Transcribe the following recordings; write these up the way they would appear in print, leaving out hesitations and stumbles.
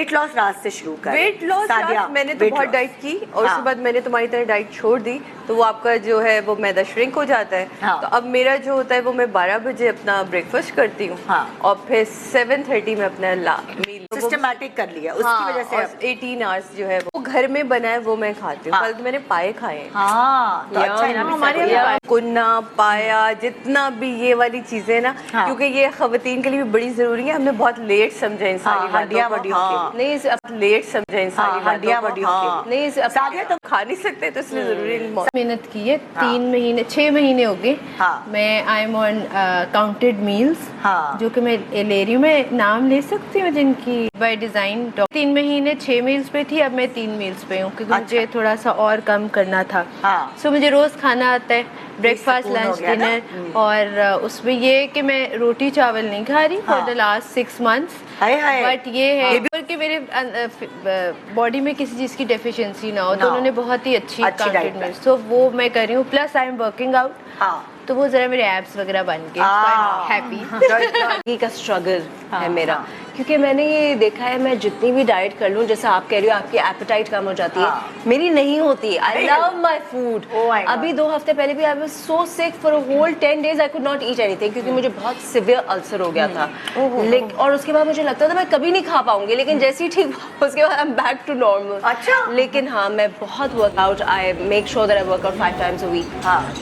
Weight loss रात से शुरू कर। वेट लॉस मैंने तो बहुत डाइट की और उसके बाद मैंने तुम्हारी तरह डाइट छोड़ दी, तो वो आपका जो है वो मैदा श्रिंक हो जाता है। तो अब मेरा जो होता है वो मैं 12 बजे अपना ब्रेकफास्ट करती हूँ और फिर 7:30 में अपना मील सिस्टमैटिक कर लिया, उसकी वजह से 18 आवर्स जो है वो घर में बना है वो मैं खाती हूँ। कल तो मैंने पाए खाए। तो अच्छा है ना, हमारे यहाँ कुन्ना पाया जितना भी ये वाली चीजें ना, क्योंकि ये खवातीन के लिए भी बड़ी जरूरी है। हमने बहुत लेट समझा इन सारी हड्डियां वड्डियों के नहीं, अब लेट समझा इन सारी हड्डियां वड्डियों के नहीं, सादिया तो खा नहीं सकते, तो इसलिए जरूरी मेहनत की है। 3 महीने 6 महीने हो गए मैं I am on counted meals, जो कि मैं ले रही हूँ। मैं नाम ले सकती हूँ जिनकी बाय डिजाइन। 3 महीने 6 मील्स पे थी, अब मैं 3 मील्स पे हूँ क्योंकि मुझे थोड़ा सा और कम करना था। सो मुझे रोज खाना आता है, ब्रेकफास्ट लंच डिनर, और उसमें ये कि मैं रोटी चावल नहीं खा रही for the last 6 months. But ये है कि मेरे बॉडी में किसी चीज़ की डेफिशिएंसी ना हो, तो उन्होंने बहुत ही अच्छी काउंटेड मील्स, तो वो मैं कर रही हूँ। Plus I am working out, तो वो जरा मेरे एब्स वगैरह बन के हैप्पी का स्ट्रगल है मेरा, क्योंकि मैंने ये देखा है मैं जितनी भी डाइट कर लूँ, जैसे आप कह रही हो आपकी एपेटाइट कम हो जाती है, मेरी नहीं होती। I love my food. अभी 2 हफ्ते पहले भी I was so sick for a whole 10 days I could not eat anything, क्योंकि मुझे बहुत सिवियर अल्सर हो गया था। और उसके बाद मुझे लगता था मैं कभी नहीं खा पाऊंगी, लेकिन जैसे ही ठीक उसके बाद I am back to normal. अच्छा। लेकिन हाँ, मैं बहुत workout, I make sure that I work out 5 times a week,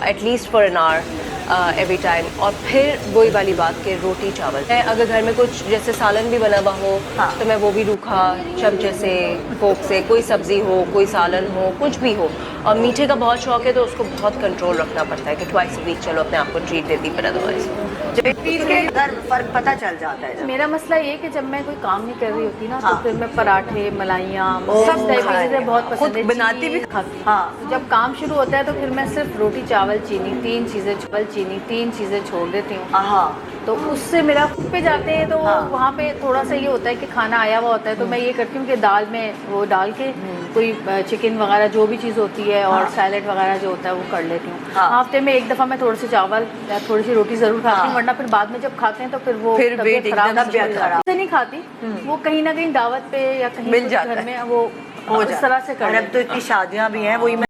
at least for an hour every time. और फिर वही वाली बात के रोटी चावल, अगर घर में कुछ जैसे सालन भी बना हुआ हो तो मैं वो भी रूखा चमचे से फोक से, कोई सब्जी हो कोई सालन हो कुछ भी हो। और मीठे का बहुत शौक है तो उसको बहुत कंट्रोल रखना पड़ता है कि ट्वाइस a week चलो अपने आप को ट्रीट देती, पर अदरवाइज फर्क पता चल जाता है। मेरा मसला ये कि जब मैं कोई काम नहीं कर रही होती ना, तो फिर मैं पराठे malaइयाँ सब चीज़ें बहुत पसंद है, बनाती भी खाती। जब काम शुरू होता है तो फिर मैं सिर्फ रोटी चावल चीनी 3 चीज़ें छोड़ देती हूँ। तो उससे मेरा पे जाते हैं तो वहाँ पे थोड़ा सा ये होता है कि खाना आया हुआ होता है, तो मैं ये करती हूँ कि दाल में वो डाल के कोई चिकन वगैरह जो भी चीज़ होती है और सैलेड वगैरह जो होता है वो कर लेती हूँ। हफ्ते में एक दफ़ा मैं थोड़े से चावल या थोड़ी सी रोटी ज़रूर खाती हूँ, वरना फिर बाद में जब खाते हैं तो फिर वो तबीयत खराब से नहीं खाती, वो कहीं ना कहीं दावत पे या कहीं मिल जाता है, में वो इस तरह से कर। अब तो इतनी शादियाँ भी हैं, वही